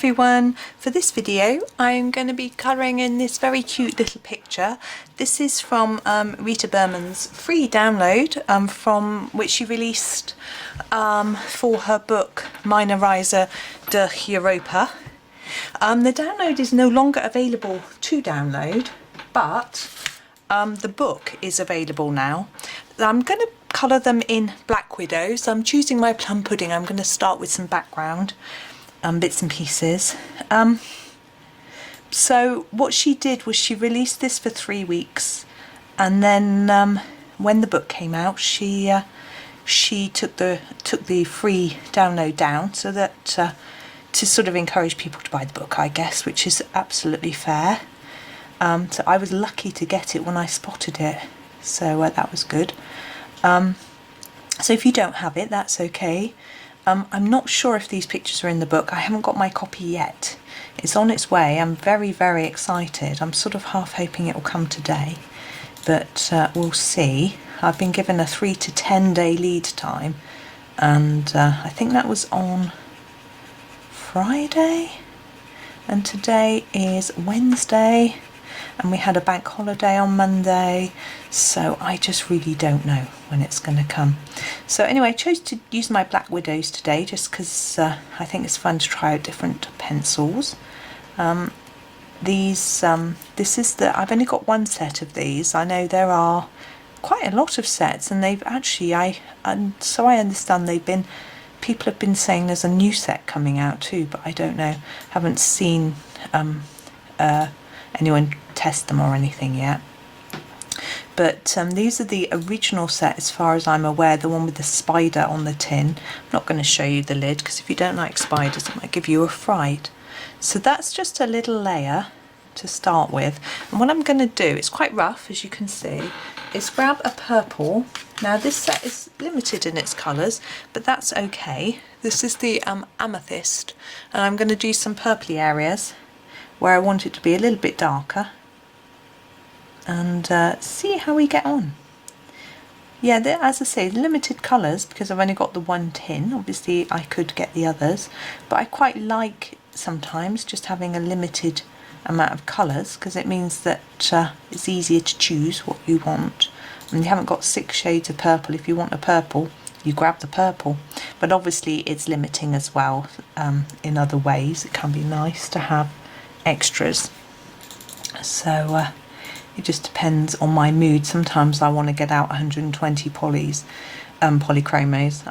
everyone, for this video I'm going to be colouring in this very cute little picture. This is from Rita Berman's free download from which she released for her book Meine, Reise, Durch, Europa. The download is no longer available to download, but the book is available now. I'm going to colour them in Black Widows. I'm choosing my Plum Pudding. I'm going to start with some background bits and pieces. So what she did was she released this for 3 weeks, and then when the book came out, she took the free download down so that to sort of encourage people to buy the book, I guess, which is absolutely fair. So I was lucky to get it when I spotted it, so that was good. So if you don't have it, that's okay. I'm not sure if these pictures are in the book. I haven't got my copy yet. It's on its way. I'm very, very excited. I'm sort of half hoping it will come today, but we'll see. I've been given a 3 to 10 day lead time, and I think that was on Friday, and today is Wednesday, and we had a bank holiday on Monday, so I just really don't know when it's going to come. So anyway, I chose to use my Black Widows today just because I think it's fun to try out different pencils. This is I've only got one set of these. I know there are quite a lot of sets, and they've actually, so I understand people have been saying there's a new set coming out too, but I don't know, haven't seen anyone test them or anything yet. But these are the original set as far as I'm aware, the one with the spider on the tin. I'm not going to show you the lid because if you don't like spiders it might give you a fright. So that's just a little layer to start with, and what I'm going to do, it's quite rough as you can see, is grab a purple. Now this set is limited in its colours, but that's okay. This is the Amethyst, and I'm going to do some purpley areas where I want it to be a little bit darker, and see how we get on. Yeah, as I say, limited colours because I've only got the one tin. Obviously I could get the others, but I quite like sometimes just having a limited amount of colours because it means that it's easier to choose what you want. And you haven't got 6 shades of purple. If you want a purple, you grab the purple, but obviously it's limiting as well in other ways. It can be nice to have extras, so it just depends on my mood. Sometimes I want to get out 120 polychromos,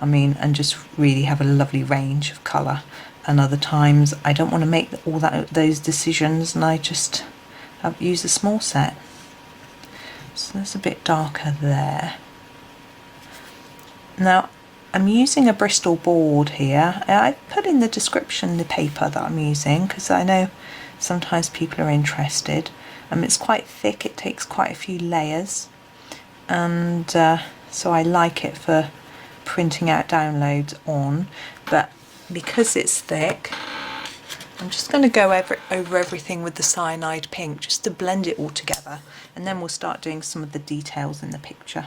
and just really have a lovely range of colour, and other times I don't want to make all those decisions, and I just use a small set. So that's a bit darker there. Now I'm using a Bristol board here. I put in the description the paper that I'm using because I know sometimes people are interested. It's quite thick, it takes quite a few layers, and so I like it for printing out downloads on, but because it's thick I'm just going to go over everything with the Cyanide Pink just to blend it all together, and then we'll start doing some of the details in the picture.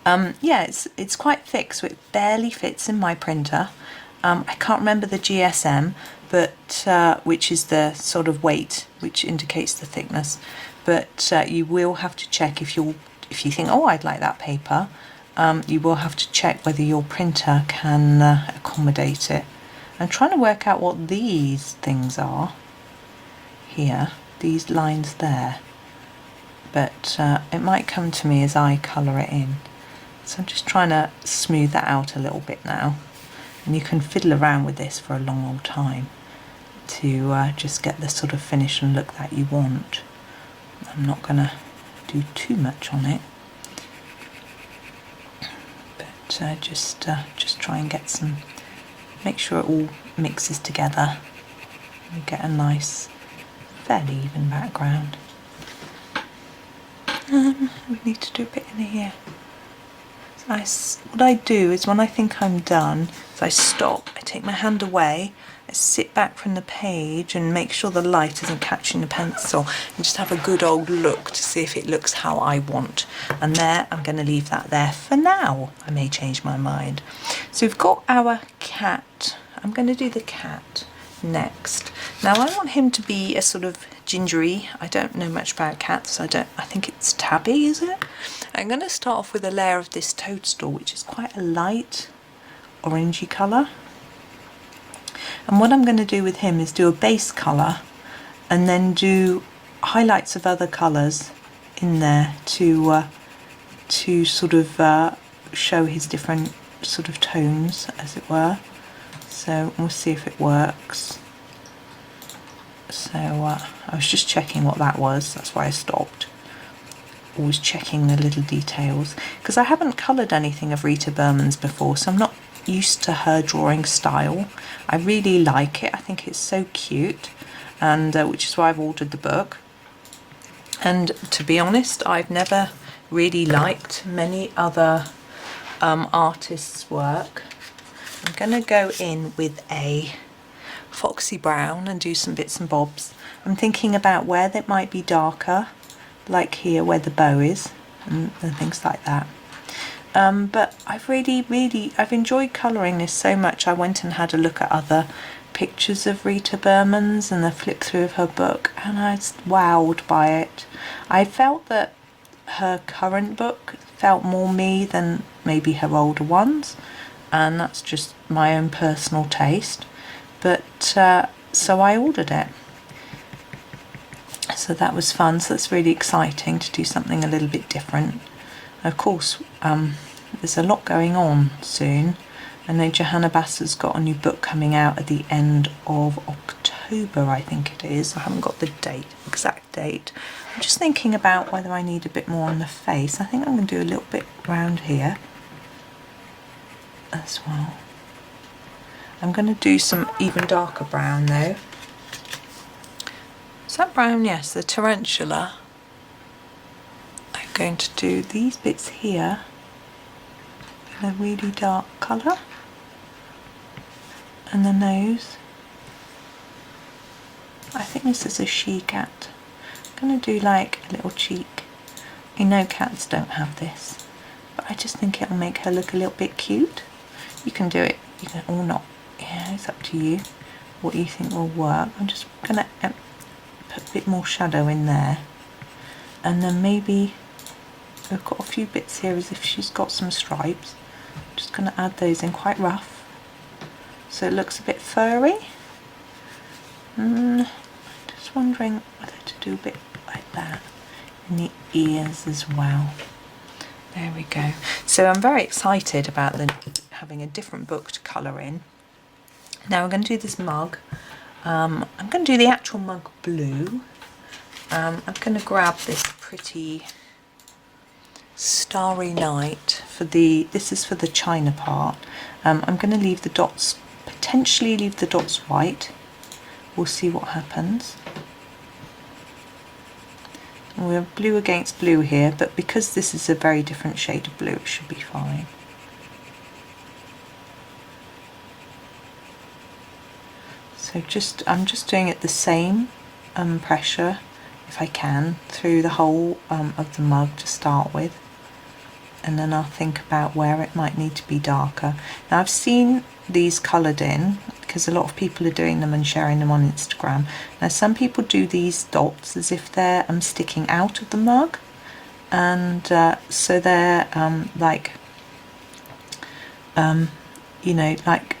Yeah, it's quite thick, so it barely fits in my printer. I can't remember the GSM, but which is the sort of weight which indicates the thickness, but you will have to check if you think, oh, I'd like that paper, you will have to check whether your printer can accommodate it. I'm trying to work out what these things are here, these lines there, but it might come to me as I colour it in. So I'm just trying to smooth that out a little bit now, and you can fiddle around with this for a long time to just get the sort of finish and look that you want. I'm not going to do too much on it, but just try and get some, make sure it all mixes together and get a nice fairly even background. We need to do a bit in here. What I do is when I think I'm done, I stop, I take my hand away, I sit back from the page and make sure the light isn't catching the pencil, and just have a good old look to see if it looks how I want. And there, I'm going to leave that there for now. I may change my mind. So we've got our cat. I'm going to do the cat. next. Now I want him to be a sort of gingery. I don't know much about cats. I think it's tabby, is it? I'm going to start off with a layer of this Toadstool, which is quite a light orangey colour. And what I'm going to do with him is do a base colour and then do highlights of other colours in there to sort of show his different sort of tones, as it were. So we'll see if it works. So I was just checking what that was, that's why I stopped. Always checking the little details, because I haven't coloured anything of Rita Berman's before, so I'm not used to her drawing style. I really like it, I think it's so cute, and which is why I've ordered the book. And to be honest, I've never really liked many other artists' work. I'm going to go in with a Foxy Brown and do some bits and bobs. I'm thinking about where that might be darker, like here where the bow is, and things like that. But I've I've enjoyed colouring this so much. I went and had a look at other pictures of Rita Berman's and the flip through of her book, and I was wowed by it. I felt that her current book felt more me than maybe her older ones, and that's just my own personal taste. But so I ordered it. So that was fun. So that's really exciting to do something a little bit different. Of course, there's a lot going on soon. I know Johanna Basser's got a new book coming out at the end of October, I think it is. I haven't got the exact date. I'm just thinking about whether I need a bit more on the face. I think I'm going to do a little bit around here as well. I'm going to do some even darker brown though. Is that brown? Yes, the Tarantula. I'm going to do these bits here in a really dark colour, and the nose. I think this is a she cat. I'm going to do like a little cheek. I know cats don't have this, but I just think it'll make her look a little bit cute. You can do it, you can, or not. Yeah, it's up to you what you think will work. I'm just going to put a bit more shadow in there, and then maybe we've got a few bits here as if she's got some stripes. I'm just going to add those in quite rough so it looks a bit furry. Just wondering whether to do a bit like that in the ears as well. There we go. So I'm very excited about having a different book to colour in. Now I'm going to do this mug. I'm going to do the actual mug blue. I'm going to grab this pretty Starry Night for this is for the China part. I'm going to leave the dots, potentially leave the dots white. We'll see what happens. We're blue against blue here, but because this is a very different shade of blue, it should be fine. So I'm just doing it the same pressure, if I can, through the whole of the mug to start with, and then I'll think about where it might need to be darker. Now I've seen these coloured in because a lot of people are doing them and sharing them on Instagram. Now some people do these dots as if they're sticking out of the mug, and so they're you know, like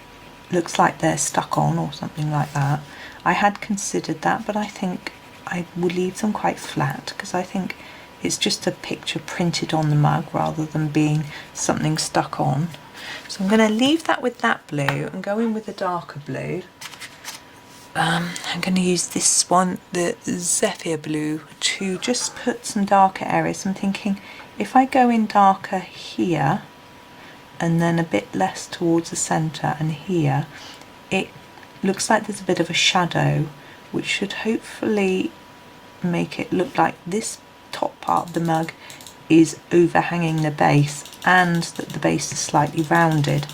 looks like they're stuck on or something like that. I had considered that, but I think I will leave them quite flat because I think it's just a picture printed on the mug rather than being something stuck on. So I'm going to leave that with that blue and go in with a darker blue. I'm going to use this one, the Zephyr Blue, to just put some darker areas. I'm thinking if I go in darker here and then a bit less towards the centre and here, it looks like there's a bit of a shadow, which should hopefully make it look like this top part of the mug is overhanging the base and that the base is slightly rounded.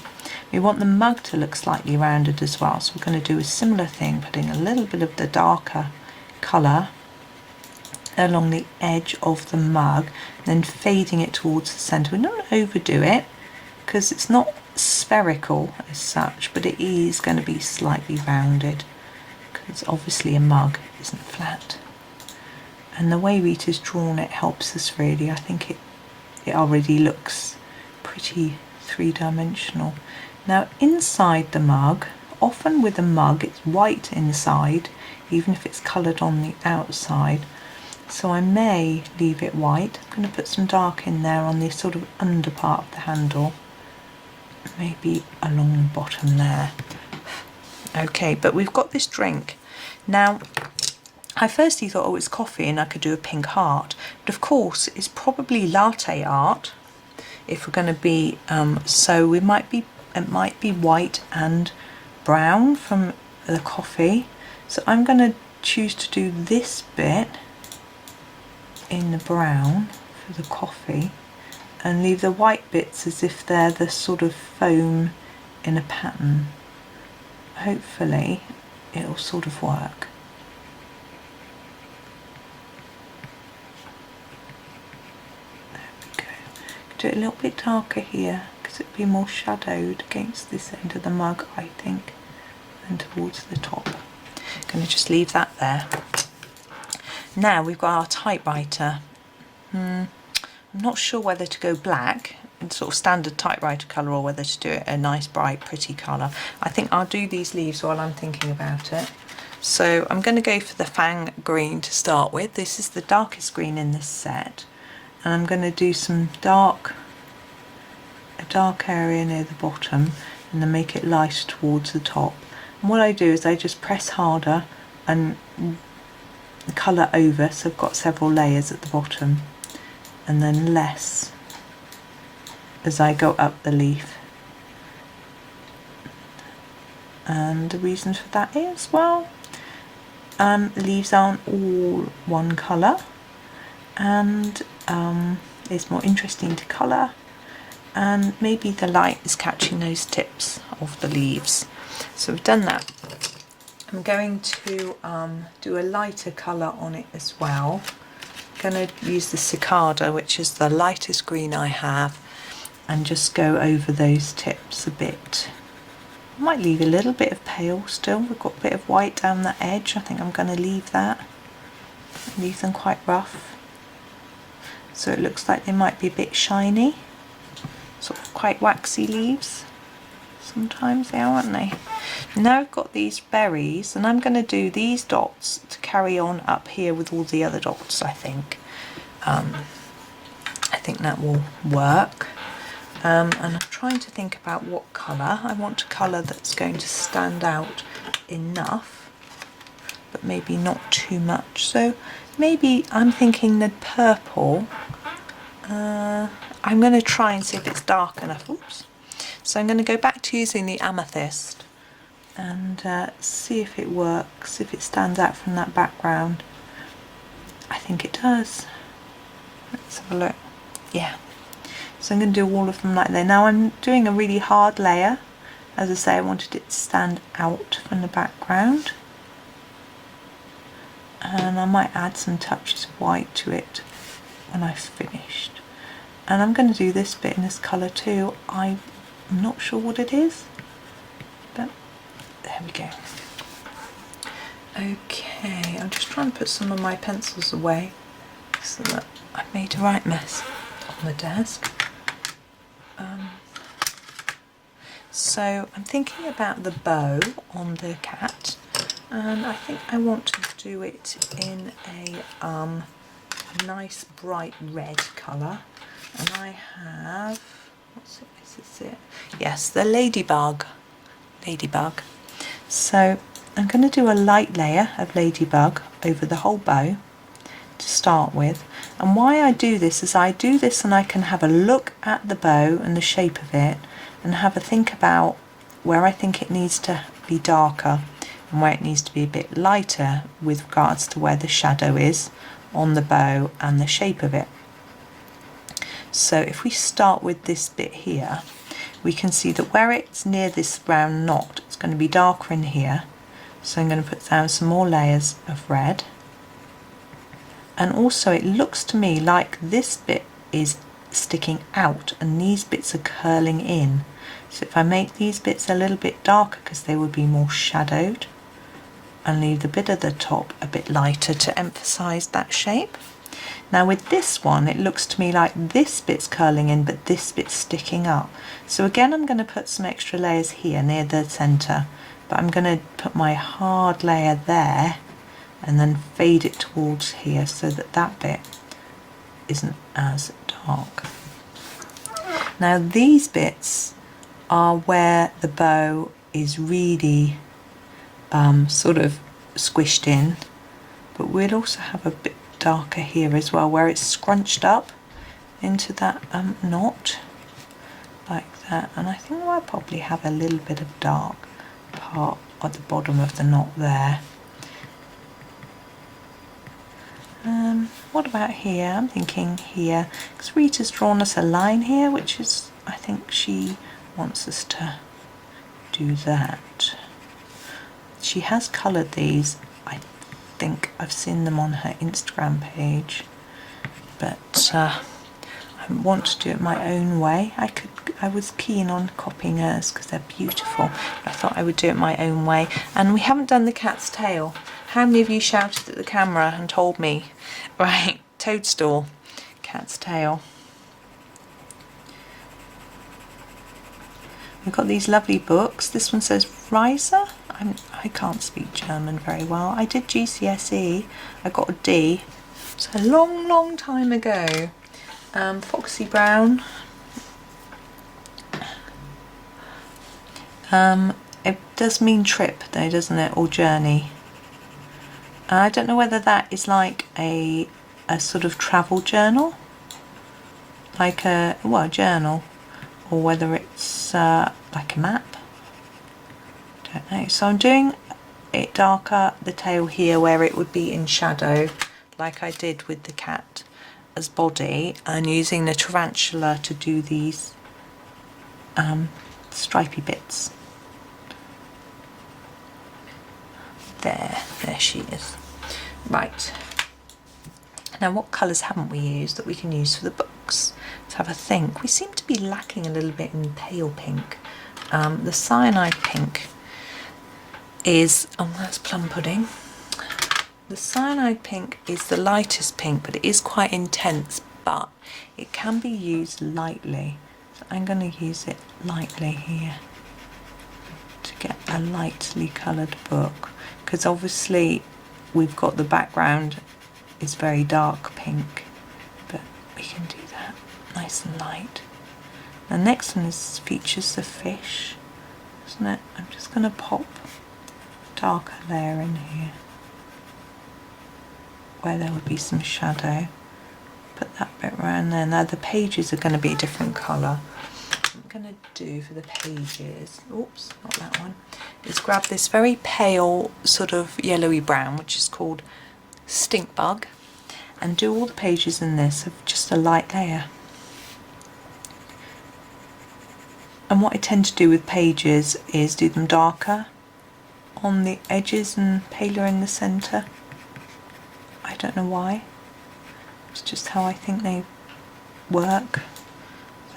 We want the mug to look slightly rounded as well, so we're going to do a similar thing, putting a little bit of the darker colour along the edge of the mug, then fading it towards the centre. We're not going to overdo it because it's not spherical as such, but it is going to be slightly rounded. It's obviously a mug, it isn't flat. And the way Rita's drawn it helps us really. I think it already looks pretty three-dimensional. Now inside the mug, often with a mug it's white inside, even if it's coloured on the outside. So I may leave it white. I'm going to put some dark in there on the sort of under part of the handle, maybe along the bottom there. Okay, but we've got this drink. Now, I firstly thought, oh, it's coffee and I could do a pink heart. But of course, it's probably latte art if we're going to be, so it might be white and brown from the coffee. So I'm going to choose to do this bit in the brown for the coffee and leave the white bits as if they're the sort of foam in a pattern. Hopefully it'll sort of work. Do it a little bit darker here because it'd be more shadowed against this end of the mug, I think, and towards the top. I'm going to just leave that there. Now we've got our typewriter. I'm not sure whether to go black in sort of standard typewriter colour or whether to do it a nice bright pretty colour. I think I'll do these leaves while I'm thinking about it. So I'm going to go for the Fang Green to start with. This is the darkest green in this set. And I'm going to do some a dark area near the bottom and then make it light towards the top. And what I do is I just press harder and colour over, so I've got several layers at the bottom, and then less as I go up the leaf. And the reason for that is, well, leaves aren't all one colour, and it's more interesting to colour, and maybe the light is catching those tips of the leaves. So we've done that. I'm going to do a lighter colour on it as well. I'm going to use the Cicada, which is the lightest green I have, and just go over those tips a bit. I might leave a little bit of pale still. We've got a bit of white down the edge. I think I'm going to leave that. Leave them quite rough. So it looks like they might be a bit shiny. Sort of quite waxy leaves. Sometimes they are, aren't they? Now I've got these berries, and I'm going to do these dots to carry on up here with all the other dots, I think. I think that will work. And I'm trying to think about what colour. I want a colour that's going to stand out enough, but maybe not too much. So maybe I'm thinking the purple. I'm going to try and see if it's dark enough. Oops. So I'm going to go back to using the Amethyst and see if it works, if it stands out from that background. I think it does. Let's have a look. Yeah. So I'm going to do all of them like that. Now I'm doing a really hard layer. As I say, I wanted it to stand out from the background. And I might add some touches of white to it when I've finished. And I'm going to do this bit in this colour too. I'm not sure what it is, but there we go. Okay, I'm just trying to put some of my pencils away so that I've made a right mess on the desk. So I'm thinking about the bow on the cat, and I think I want to do it in a nice bright red colour. And I have, what's it, is this it? Yes, the Ladybug. So I'm going to do a light layer of Ladybug over the whole bow to start with. And why I do this is I do this and I can have a look at the bow and the shape of it and have a think about where I think it needs to be darker and where it needs to be a bit lighter with regards to where the shadow is on the bow and the shape of it. So if we start with this bit here, we can see that where it's near this round knot, it's going to be darker in here. So I'm going to put down some more layers of red. And also it looks to me like this bit is sticking out and these bits are curling in. So if I make these bits a little bit darker because they would be more shadowed, and leave the bit at the top a bit lighter to emphasize that shape. Now with this one, it looks to me like this bit's curling in, but this bit's sticking up. So again, I'm going to put some extra layers here near the center, but I'm going to put my hard layer there and then fade it towards here so that that bit isn't as dark. Now these bits are where the bow is really sort of squished in, but we'll also have a bit darker here as well where it's scrunched up into that knot like that, and I think we'll probably have a little bit of dark part at the bottom of the knot there. What about here? I'm thinking here, because Rita's drawn us a line here, which is, I think she wants us to do that. She has coloured these. I think I've seen them on her Instagram page, but I want to do it my own way. I was keen on copying hers because they're beautiful. I thought I would do it my own way. And we haven't done the cat's tail. How many of you shouted at the camera and told me? Right, Toadstool, cat's tail. We've got these lovely books. This one says Reise. I can't speak German very well. I did GCSE. I got a D. It's a long, long time ago. Foxy Brown. It does mean trip though, doesn't it? Or journey. I don't know whether that is like a sort of travel journal, like a journal, or whether it's like a map. Don't know. So I'm doing it darker, the tail here where it would be in shadow, like I did with the cat as body, and using the Tarantula to do these stripy bits. There she is. Right, now what colours haven't we used that we can use for the books? Let's have a think. We seem to be lacking a little bit in pale pink. The Cyanide Pink is, oh that's Plum Pudding. The Cyanide Pink is the lightest pink, but it is quite intense, but it can be used lightly. So I'm going to use it lightly here to get a lightly coloured book, because obviously we've got the background is very dark pink, but we can do that nice and light. The next one features the fish, isn't it? I'm just going to pop a darker layer in here where there would be some shadow. Put that bit around there. Now the pages are going to be a different colour. What I'm going to do for the pages, oops, not that one, is grab this very pale sort of yellowy brown, which is called Stink Bug, and do all the pages in this of just a light layer. And what I tend to do with pages is do them darker on the edges and paler in the centre. I don't know why. It's just how I think they work.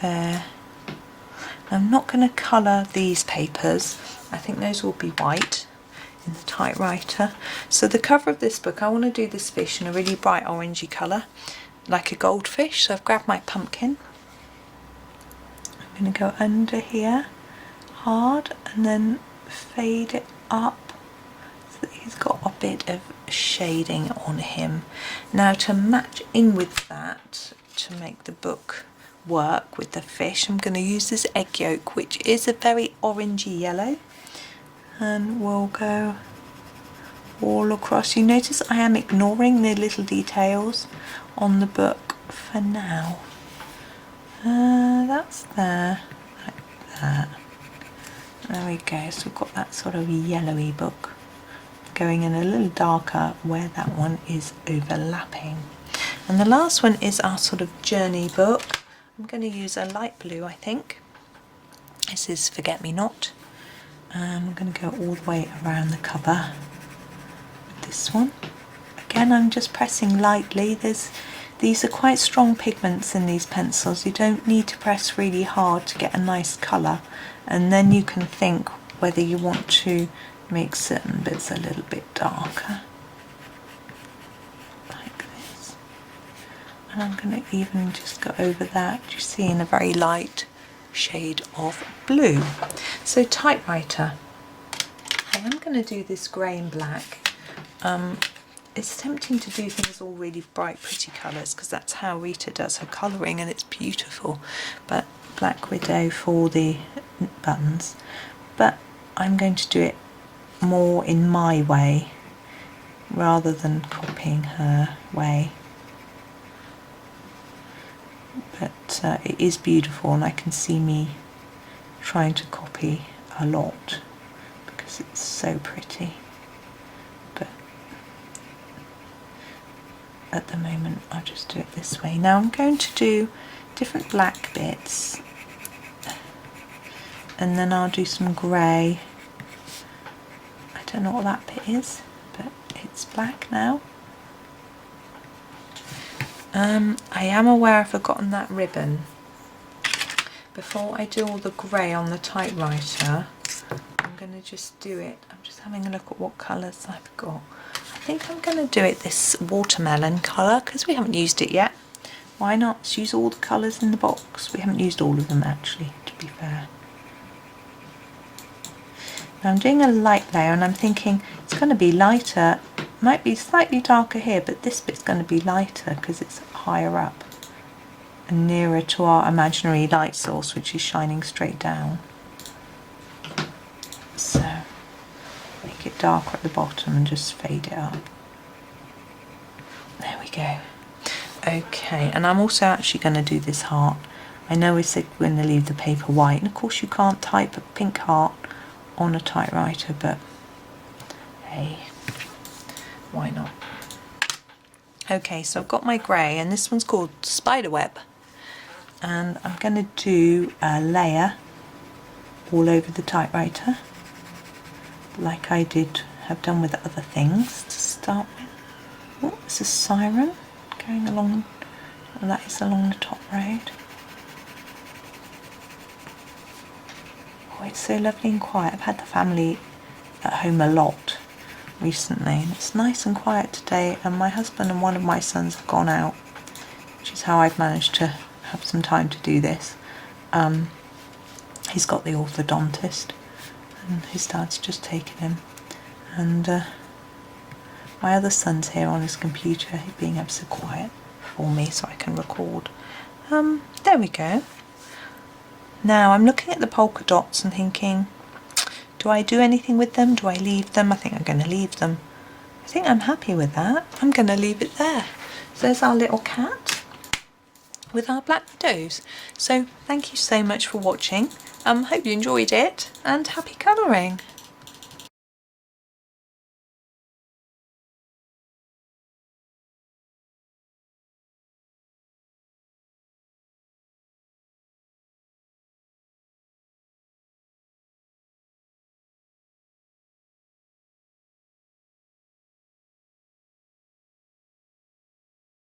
There. I'm not going to colour these papers. I think those will be white in the typewriter. So the cover of this book, I want to do this fish in a really bright orangey colour, like a goldfish. So I've grabbed my pumpkin. I'm going to go under here hard and then fade it up so that he's got a bit of shading on him. Now to match in with that, to make the book work with the fish, I'm going to use this egg yolk, which is a very orangey yellow, and we'll go all across. You notice I am ignoring the little details on the book for now. That's there, like that. There we go. So we've got that sort of yellowy book going in a little darker where that one is overlapping. And the last one is our sort of journey book. I'm going to use a light blue, I think. This is Forget Me Not. I'm going to go all the way around the cover with this one. Again, I'm just pressing lightly. These are quite strong pigments in these pencils. You don't need to press really hard to get a nice colour, and then you can think whether you want to make certain bits a little bit darker, like this. And I'm going to even just go over that, you see, in a very light shade of blue. So Typewriter, I am going to do this grey and black. It's tempting to do things all really bright, pretty colours, because that's how Rita does her colouring, and it's beautiful. But Black Widow for the buttons. But I'm going to do it more in my way, rather than copying her way. But it is beautiful, and I can see me trying to copy a lot because it's so pretty. But at the moment I'll just do it this way. Now I'm going to do different black bits, and then I'll do some grey. I don't know what that bit is, but it's black now. I am aware I've forgotten that ribbon. Before I do all the grey on the typewriter, I'm going to just do it. I'm just having a look at what colours I've got. I think I'm going to do it this watermelon colour because we haven't used it yet. Why not? Let's use all the colours in the box. We haven't used all of them actually, to be fair. Now I'm doing a light layer, and I'm thinking it's going to be lighter. Might be slightly darker here, but this bit's going to be lighter because it's higher up and nearer to our imaginary light source, which is shining straight down. So make it darker at the bottom and just fade it up. There we go. Okay, and I'm also actually going to do this heart. I know we said we're going to leave the paper white, and of course you can't type a pink heart on a typewriter, but hey, why not? Okay, so I've got my grey, and this one's called Spiderweb, and I'm going to do a layer all over the typewriter like I have done with other things to start with. Oh, it's a siren going along, and that is along the top road. Oh, it's so lovely and quiet. I've had the family at home a lot recently, and it's nice and quiet today, and my husband and one of my sons have gone out, which is how I've managed to have some time to do this. He's got the orthodontist, and his dad's just taken him, and my other son's here on his computer, he's being ever so quiet for me so I can record. There we go. Now I'm looking at the polka dots and thinking, do I do anything with them? Do I leave them? I think I'm going to leave them. I think I'm happy with that. I'm going to leave it there. So there's our little cat with our black widows. So thank you so much for watching. Hope you enjoyed it, and happy colouring.